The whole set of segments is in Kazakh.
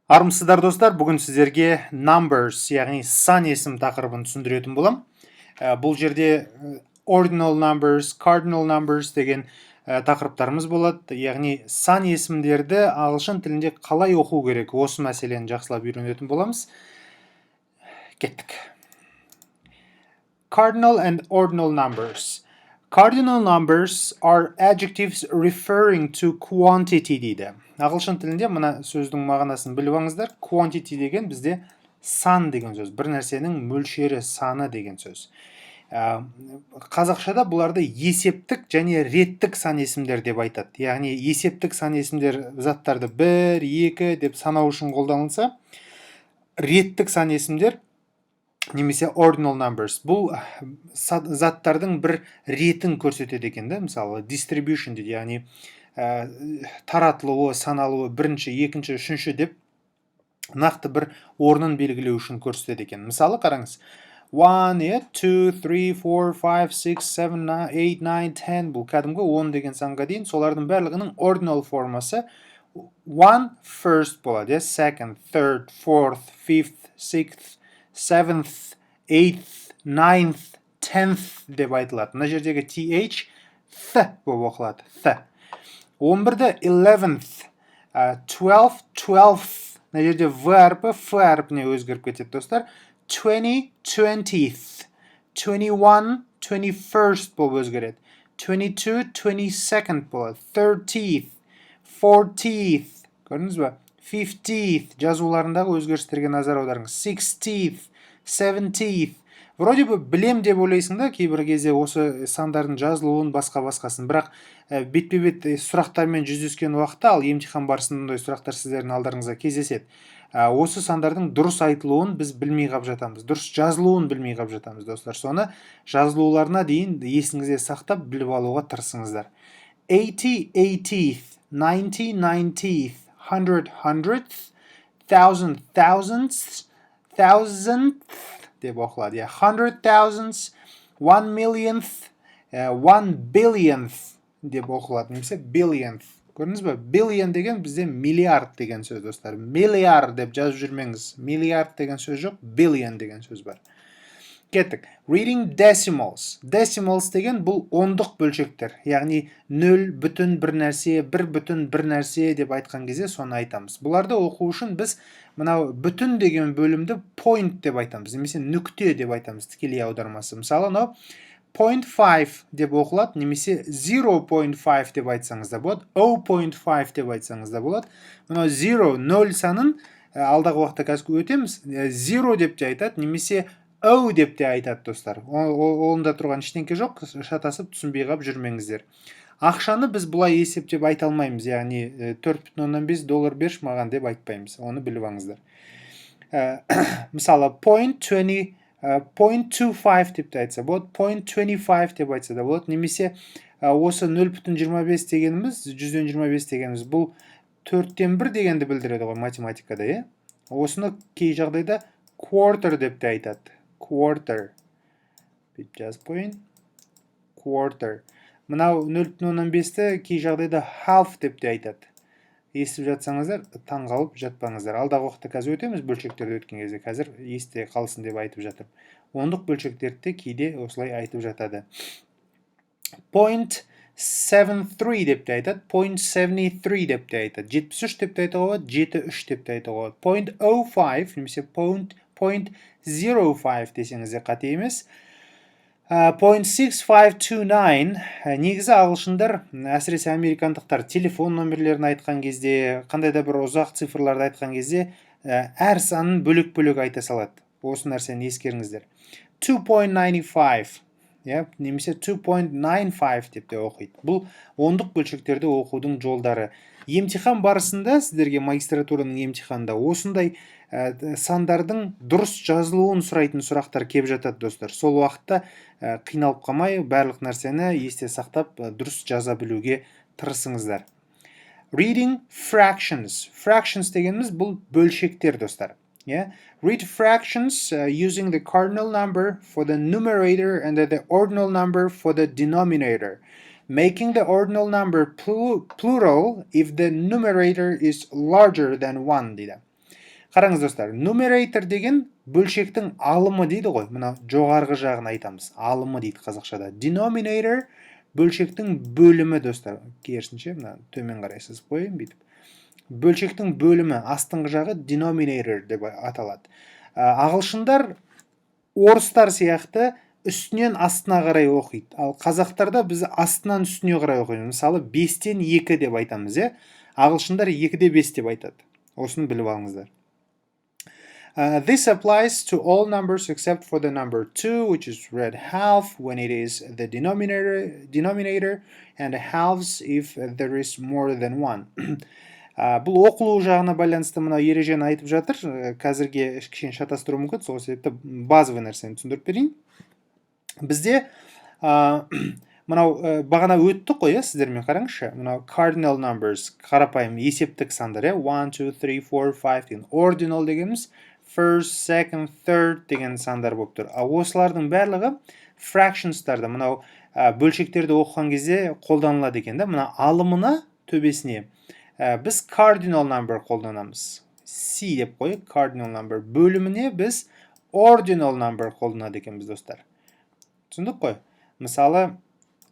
Армысыздар достар, бүгін сіздерге numbers, яғни сан есім тақырыбын түсіндіретін болам. Бұл жерде ordinal numbers, cardinal numbers деген тақырыптарымыз болады. Яғни сан есімдерді ағылшын тілінде қалай оқу керек, осы мәселені жақсылап үйренетін боламыз. Кеттік. Cardinal and ordinal numbers. Cardinal numbers are adjectives referring to quantity дейді. Ағылшын тілінде мына сөздің мағынасын біліп алыңыздар. Quantity деген бізде сан деген сөз. Бір нәрсенің мөлшері, саны деген сөз. Қазақшада бұларды есептік және реттік сан есімдер деп айтады. Яғни есептік сан есімдер заттарды 1, 2 деп санау үшін қолданылса, реттік сан есімдер немесе ordinal numbers. Бұл заттардың бір ретін көрсетеді екен, мысалы distribution дейді, яғни таратылуы, саналуы бірінші, екінші, үшінші деп нақты бір орнын белгілеу үшін көрсетеді екен. Мысалы қараңыз. 1, 2, 3, 4, 5, 6, 7, 8, 9, 10 бұл кәдімгі 10 деген санға дейін. Солардың барлығының ordinal формасы 1 first болады, second, third, fourth, fifth, sixth, 7th, 8th, 9th, 10th деп айтылады. Мына жердегі th th болып оқылады. Th. 11-ді 11th, 12, 12th. Мына жерде v әрпі f әрпіне өзгеріп кетеді, достар. 20, 20th, 21, 21st болып өзгереді. 22, 22nd болады. 30th, 40th. Көрдіңіз бе? 50th жазуларындағы өзгерістерге назар аударыңыз. 60th, 70th. Вроде бы білем деп ойлайсың да, кейбір кезде осы сандардың жазылуын басқа-басқасын. Бірақ бетпе-бет сұрақтармен жүздескен уақытта, ал емтихан барысында сұрақтар сіздердің алдарыңызға кездеседі. Осы сандардың дұрыс айтылуын біз білмей қап жатамыз. Дұрыс жазылуын білмей қап жатамыз, достар. Соны жазылуларына дейін есіңізде сақтап біліп алуға тырысыңыздар. 80, 80th, 90, 90th. 100, 100th, 1000, thousandths, thousandth деп оқылады. 100 thousandths, 1 millionth, 1 billionth деп оқылады. Немесе billionth. Көрдіңіз бе? Billion деген бізде миллиард деген сөз, достар. Миллиард деп жазып жүрмеңіз. Миллиард деген сөз жоқ, billion деген сөз бар. Кеттік. Reading decimals. Decimals деген бұл ондық бөлшектер. Яғни 0 бүтін бір нәрсе, 1 бүтін бір нәрсе деп айтқан кезде соны айтамыз. Бұларды оқу үшін біз мынау бүтін деген бөлімді point деп айтамыз. Немесе нүкте деп айтамыз, тікелей аудармасы. Мысалы, 0.5 деп оқылады, немесе 0.5 деп айтсаңыз да болады, 0.5 деп айтсаңыз да болады. Мынау 0 санын алдағы уақытта қазір өтеміз. 0 деп те айтады, немесе O деп те айтады, достар. Онда тұрған ештеңке жоқ, шатасып түсінбей қап жүрмеңіздер. Ақшаны біз бұлай есептеп айта алмаймыз, яғни $4.5 берші маған деп айтпаймыз. Оны біліп алыңыздар. Мысалы, 0.25 деп те айтса болады, 0.25 деп айтса да болады, немесе осы 0.25 дегеніміз, 100-25 дегеніміз, бұл 4-тен 1 дегенді білдіреді ғой математикада, осыны кей жағдайда quarter деп те айтады. Quarter. Бет жазып қойын. Quarter. Мынау 0.15-ті кей жағдайда half деп те айтады. Естіп жатсаңыздар, таңғалып жатпаңыздар. Алдағы уақытта қазір өтеміз бөлшектерді өткен кезде. Қазір есте қалсын деп айтып жатыр. Ондық бөлшектерді кейде осылай айтып жатады. 0.73 деп те айтады. 0.73 деп те айтады. 73 деп те айтуға болады, 73 деп те айтуға болады. 0.05 немесе 0.05 десеңізде қате емес. 0.6529 негізі ағылшындар, әсіресе американдықтар телефон номерлерін айтқан кезде, қандай да бір ұзақ цифрларды айтқан кезде әр санын бөлек-бөлек айта салады. Осы нәрсені ескеріңіздер. 2.95 немесе 2.95 деп те оқиды. Бұл ондық бөлшектерді оқудың жолдары. Емтихан барысында сіздерге магистратураның емтиханында осындай сандардың дұрыс жазылуын сұрайтын сұрақтар кеп жатады, достар. Сол уақытта қиналып қалмай, барлық нәрсені есте сақтап дұрыс жаза білуге тырысыңыздар. Reading fractions. Fractions дегеніміз бұл бөлшектер, достар. Read fractions using the cardinal number for the numerator and the ordinal number for the denominator, making the ordinal number plural if the numerator is larger than 1 дейді. Қараңыз достар, numerator деген бөлшектің алымы дейді ғой. Мына жоғарғы жағын айтамыз. Алымы дейді қазақшада. Denominator бөлшектің бөлімі достар. Керісінше, мына төмен қарай сызып қойын бүйтіп. Бөлшектің бөлімі, астыңғы жағы denominator деп аталады. Ағылшындар орыстар сияқты үстінен астына қарай оқиды. Ал қазақтарда біз астынан үстіне қарай оқимыз. Мысалы 5-тен 2 деп айтамыз, ағылшындар 2-де 5 деп айтады. Осыны біліп алыңыздар. This applies to all numbers except for the number 2, which is read half when it is the denominator and halves if there is more than one. Бұл оқылу жағына байланысты мына ережені айтып жатыр. Қазірге кішкене шатастыру мүмкін, сол себепті базовый нәрсені түсіндіріп берейін. Бізде мынау бағана өтті қой, сіздермен қараңызшы. Мынау cardinal numbers, қарапайым есептік сандар, 1, 2, 3, 4, 5 деген. Ordinal дегеніміз first, second, third деген сандар болып тұр. Осылардың барлығы fractionстарды, мынау бөлшектерді оқыған кезде қолданылады екен. Мына алымына, төбесіне біз cardinal number қолданамыз. C деп қой, cardinal number. Бөліміне біз ordinal number қолданады екенбіз достар. Түсіндік қой? Мысалы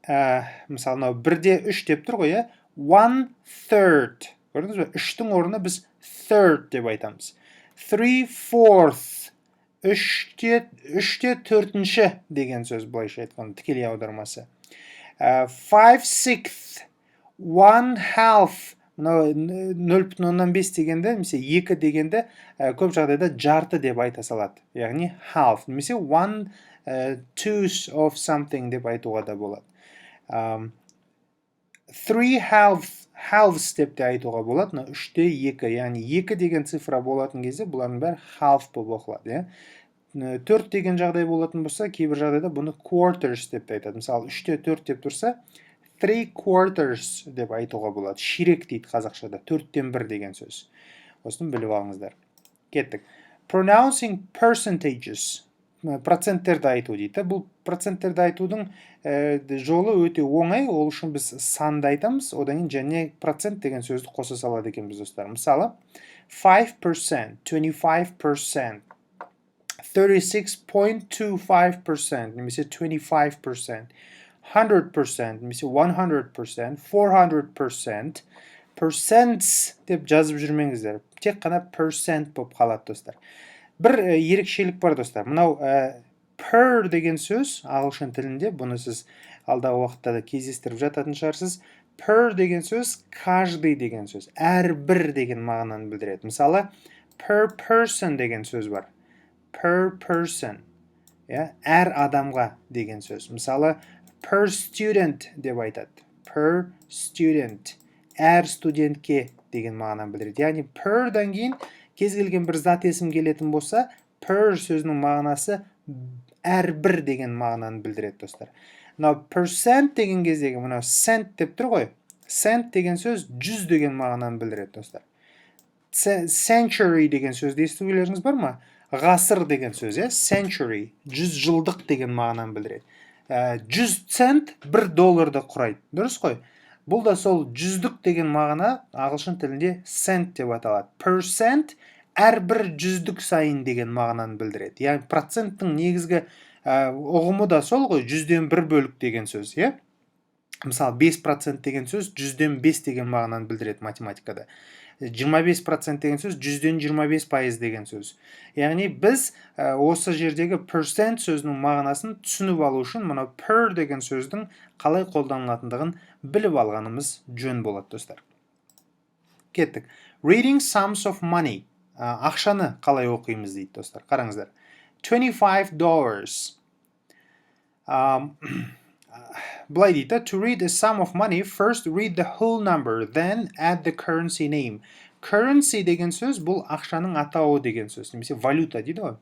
1-де 3 деп тұр ғой, 1/3. Көрдіңіз бе? 3-тің орнына біз third деп айтамыз. 3/4. 3-те 4-ші деген сөз былайша айтқанда тікелей аудармасы. 5/6. 1/2. 0,5 дегенде, немесе 2 дегенде көп жағдайда жарты деп айта салады. Яғни half, немесе 1/2 of something деп айтуға да болады. 3/2 деп те айтуға болады. 3-те 2, яғни 2 деген цифра болатын кезде бұлардың бәрі half болып оқылады. 4 деген жағдай болатын болса, кейбір жағдайда бұны quarters деп айтады. Мысалы 3-те 4 деп тұрса, 3/4 деп айтуға болады. Ширек дейді қазақшада. 4-тен 1 деген сөз. Осыны біліп алыңыздар. Кеттік. Pronouncing percentages. Проценттерді айту дейді. Бұл проценттерді айтудың жолы өте оңай. Ол үшін біз санды айтамыз. Одан кейін және процент деген сөзді қоса салады екен біз достар. Мысалы 5%, 25%, 36.25%, немесе 25%. 100%, немесе 100%, 400%, percents деп жазып жүрмеңіздер. Тек қана percent болып қалады достар. Бір ерекшелік бар достар. Мынау per деген сөз ағылшын тілінде, бұны сіз алдағы уақытта да кездестіріп жататын шығарсыз. Per деген сөз каждый деген сөз, әрбір деген мағынаны білдіреді. Мысалы per person деген сөз бар. Per person, әр адамға деген сөз. Мысалы per student деп айтады. Per student. Әр студентке деген мағынаны білдіреді. Яғни per-дан кейін кез келген бір зат есім келетін болса, per сөзінің мағынасы әрбір деген мағынаны білдіреді достар. Percent деген кездегі мынау cent деп тұр ғой. Cent деген сөз 100 деген мағынаны білдіреді достар. Century деген сөзді естігулеріңіз бар ма? Ғасыр деген сөз, century, 100 жылдық деген мағынаны білдіреді. 100 цент $1 құрайды. Дұрыс қой? Бұл да сол 100-дік деген мағына ағылшын тілінде cent деп аталады. Percent әрбір 100-дік сайын деген мағынаны білдіреді. Яғни проценттің негізгі ұғымы да сол ғой, 100-ден 1 бөлік деген сөз. Мысалы 5% деген сөз 100-ден 5 деген мағынаны білдіреді математикада. 25% деген сөз 100-ден 25% деген сөз. Яғни біз осы жердегі percent сөзінің мағынасын түсініп алу үшін мұна per деген сөздің қалай қолданылатындығын біліп алғанымыз жөн болады достар. Кеттік. Reading sums of money. Ақшаны қалай оқимыз дейді достар. Қараңыздар. $25. Былай дейді, to read a sum of money, first read the whole number, then add the currency name. Currency деген сөз бұл ақшаның атауы деген сөз, немесе валюта дейді ғой.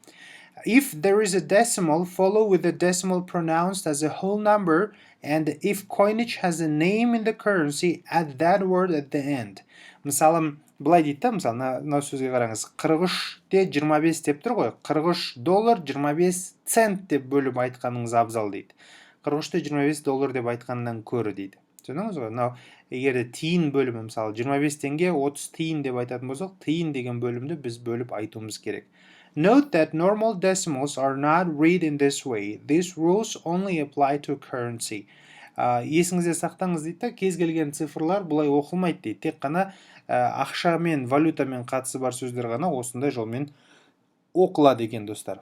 If there is a decimal, follow with the decimal pronounced as a whole number, and if coinage has a name in the currency, add that word at the end. Мысалы, былай дейді, мысалы, сөзге қараңыз, 43-те 25 деп тұр ғой, $43 25 цент деп бөліп айтқаныңыз абзал дейді. $43-те $25 деп айтқаннан көрі дейді. түсіндіңіз ғой? Мынау егерде тиын бөлімі, мысалы 25 теңге 30 тиын деп айтатын болсақ, тиын деген бөлімді біз бөліп айтуымыз керек. Note that normal decimals are not read in this way. These rules only apply to currency. Есіңізде сақтаңыз дейді, кез келген цифрлар бұлай оқылмайды дейді. Тек қана ақша мен валютамен қатысы бар сөздер ғана осындай жолмен оқылады екен, достар.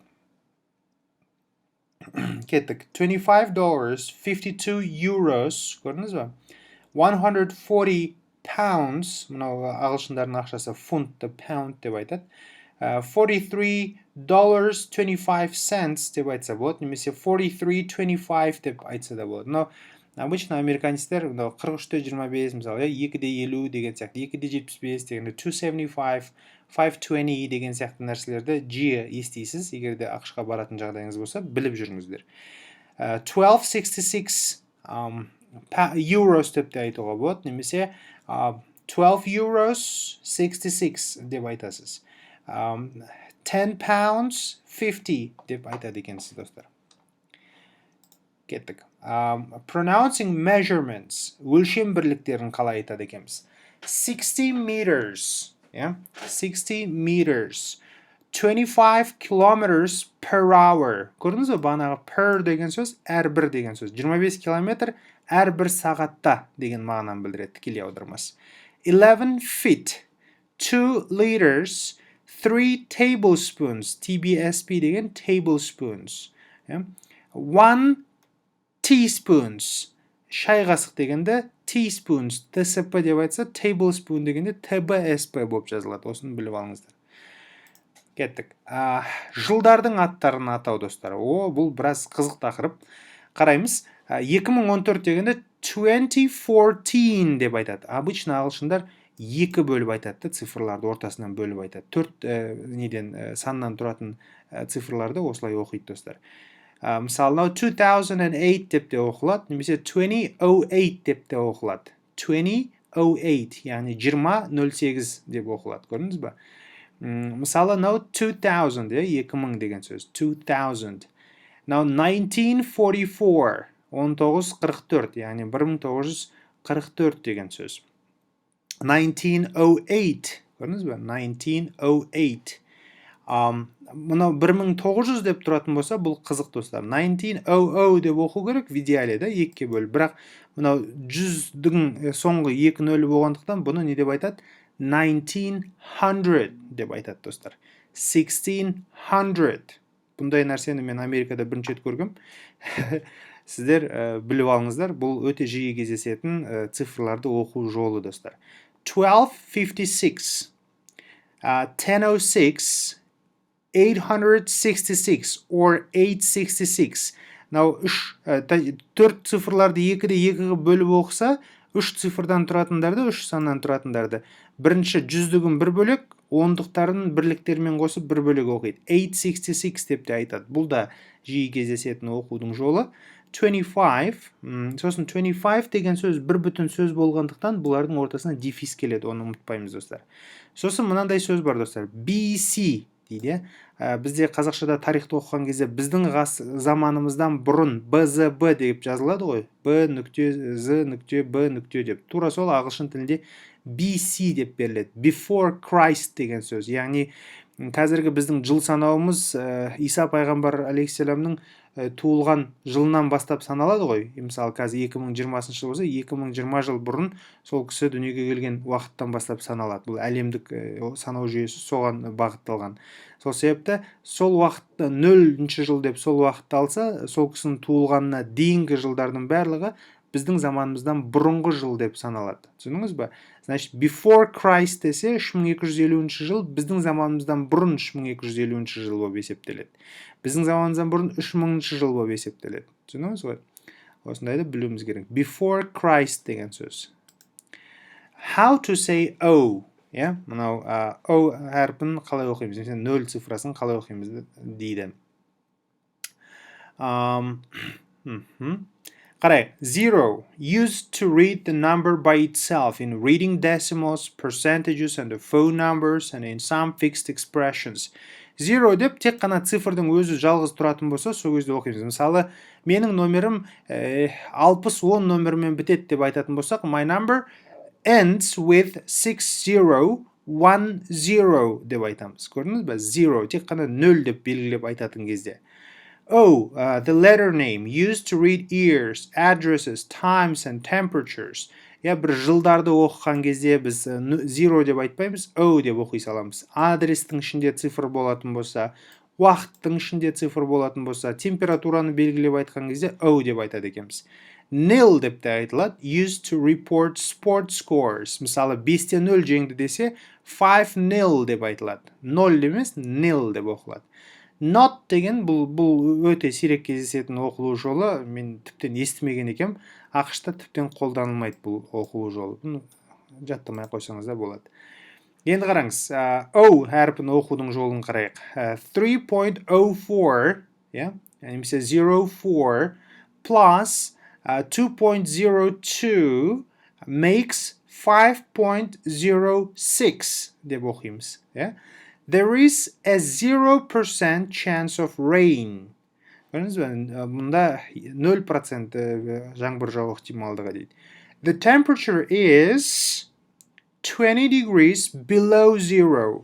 Кеттік. $25, 52 euros, көрдіңіз ба? 140 pounds, мынау ағылшындардың ақшасы фунтты pound деп айтады. $43.25 деп айтса болады, немесе 43.25 деп айтса да болады. Но обычно американецтер 43.25, мысалы 2.50 деген сияқты, 2.75 дегенде 2.75, 5.20 деген сияқты нәрселерді жиі естисіз, егерде ақшқа баратын жағдайыңыз болса, біліп жүріңіздер. 12.66 euros деп те айтуға болады, немесе 12 euros 66 деп айтасыз. 10 pounds 50 деп айтады екенсіз, достар. Кеттік. Pronouncing measurements, өлшем бірліктерін қалай айтады екенбіз. 60 meters, 60 meters, 25 kilometers per hour. Көрдіңіз бе, бағанағы per деген сөз, әрбір деген сөз. 25 километр әрбір сағатта деген мағынаны білдіреді, тікелей аудармасы. 11 feet, 2 liters, 3 tablespoons, TBSP деген tablespoons. 1 teaspoons, шай қасық дегенде teaspoons, TSP деп айтса, tablespoon дегенде TBSP болып жазылады. Осыны біліп алыңыздар. Кеттік. Жылдардың аттарын атау, достар. Бұл біраз қызық тақырып. Қараймыз. 2014 дегенде 2014 деп айтады. Обычно ағылшындар 2 бөліп айтады, цифрларды ортасынан бөліп айтады. 4 саннан тұратын цифрларды осылай оқиды, достар. Мысалы, 2008 деп те оқылады, немесе 2008 деп те оқылады. 2008, яғни 2008 деп оқылады, көрдіңіз ба? Мысалы, 2000, 2000 деген сөз, 2000. 1944, 1944, яғни 1944 деген сөз. 1908, көрдіңіз ба? 1908. Мұнау 1900 деп тұратын болса, бұл қызық, достар. 1900 деп оқу керек, в идеале, екіге бөліп. Бірақ мұнау 100-дің соңғы 2 нөлі болғандықтан, бұны не деп айтады? 1900 деп айтады, достар. 1600. Бұндай нәрсені мен Америкада бірінші рет көргім. Сіздер біліп алыңыздар, бұл өте жиі кездесетін цифрларды оқу жолы, достар. 1256, 1006, 866 or 866. 4 цифрларды 2-де 2-ге бөліп оқыса, 3 цифрдан тұратындарды, 3 саннан тұратындарды. Бірінші 100-дігін бір бөлек, ондықтарын бірліктермен қосып бір бөлек оқиды. 866 деп те айтады. Бұл да жиі кездесетін оқудың жолы. 25, сосын 25 деген сөз бір бүтін сөз болғандықтан бұлардың ортасына дефис келеді, оны ұмытпаймыз, достар. Сосын мынандай сөз бар, достар. BC дейді. Бізде қазақшада тарихты оқыған кезде біздің заманымыздан бұрын БЗБ деп жазылады ғой. Б нүкте З нүкте Б нүкте деп. Тура сол ағылшын тілінде BC деп беріледі. Before Christ деген сөз. Яғни қазіргі біздің жыл санауымыз Иса пайғамбар алейхиссаламның туылған жылынан бастап саналады ғой. Мысалы, қазір 2020 жыл болса, 2020 жыл бұрын сол кісі дүниеге келген уақыттан бастап саналады. Бұл әлемдік санау жүйесі соған бағытталған. Сол себепті сол уақытта 0-ші жыл деп сол уақытты алса, сол кісінің туылғанына дейінгі жылдардың барлығы біздің заманымыздан бұрынғы жыл деп саналады. Түсіндіңіз ба? Значит, before Christ десе 3250 жыл біздің заманымыздан бұрын 3250 жыл болып есептеледі. Біздің заманымыздан бұрын 3000 жыл болып есептеледі. Түсіндіңіз ғой? Осындайды білуіміз керек. Before Christ деген сөз. How to say O? Мынау O әрпін қалай оқимыз? Немесе 0 цифрасын қалай оқимыз дейді. Қарай, 0, used to read the number by itself in reading decimals, percentages, and the phone numbers, and in some fixed expressions. 0 деп тек қана цифрдың өзі жалғыз тұратын болса, сол кезде оқимыз. Мысалы, менің номерім 60-10 номермен бітеді деп айтатын болсақ, my number ends with 6010 деп айтамыз. Көрдіңіз бе? 0, тек қана 0 деп белгілеп айтатын кезде. O, the letter name used to read years, addresses, times and temperatures. Бір жылдарды оқыған кезде біз 0 деп айтпаймыз, O деп оқи саламыз. Адрестің ішінде цифр болатын болса, уақыттың ішінде цифр болатын болса, температураны белгілеп айтқан кезде O деп айтады екенбіз. Nil деп те айтылады, used to report sport scores. Мысалы, 5-0 жеңді десе, 5-0 деп айтылады. 0 емес, nil деп оқылады. Not деген бұл өте сирек кездесетін оқылу жолы, мен тіптен естімеген екем. Ақшта тіптен қолданылмайды бұл оқылу жолы. Жаттамай қойсаңыз да болады. Енді қараңыз, O әрпін оқудың жолын қарайық. 3.04, немесе 04 plus 2.02 makes 5.06 деп оқимыз. There is a 0% chance of rain. Көрдіңіз бе? Мұнда 0% жаңбыр жауы ықтималдығы дейді. The temperature is 20 degrees below 0.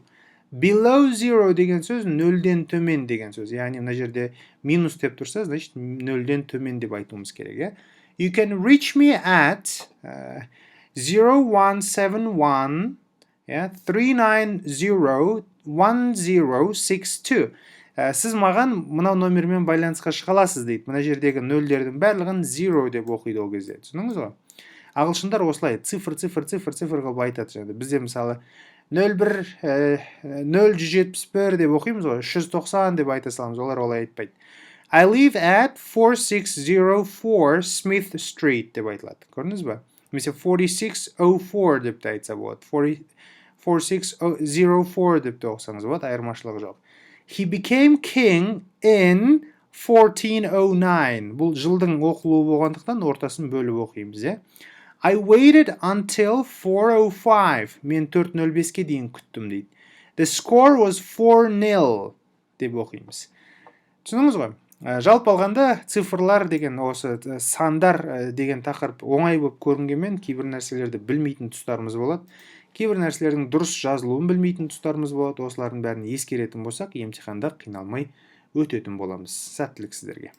Below 0 деген сөз 0-ден төмен деген сөз. Яғни мына жерде минус деп тұрса, значит 0-ден төмен деп айтуымыз керек. You can reach me at 0171 390-1062. Сіз маған мынау номермен байланысқа шыға аласыз дейді. Мына жердегі нөлдердің барлығын 0 деп оқиды ол кезде. Түсіндіңіз ғой? Ағылшындар осылай цифр қылып айтады. Бізде мысалы 0171 деп оқимыз ғой, 390 деп айта саламыз, олар олай айтпайды. I live at 4604 Smith Street деп айтылады. Көрдіңіз бе? Немесе 4604 деп те айтса болады. 4604 деп те оқысаңыз болады, айырмашылығы жоқ. He became king in 1409. Бұл жылдың оқылуы болғандықтан ортасын бөліп оқимыз. I waited until 4:05. Мен 4:05-ке дейін күттім дейді. The score was 4-0 деп оқимыз. Түсіндіңіз ғой? Жалпы алғанда цифрлар деген осы сандар деген тақырып оңай болып көрінгенмен кейбір нәрселерді білмейтін тұстарымыз болады. Кейбір нәрселердің дұрыс жазылуын білмейтін тұстарымыз болады. Осылардың бәрін ескеретін болсақ, емтиханда қиналмай өтетін боламыз. Сәттілік сіздерге.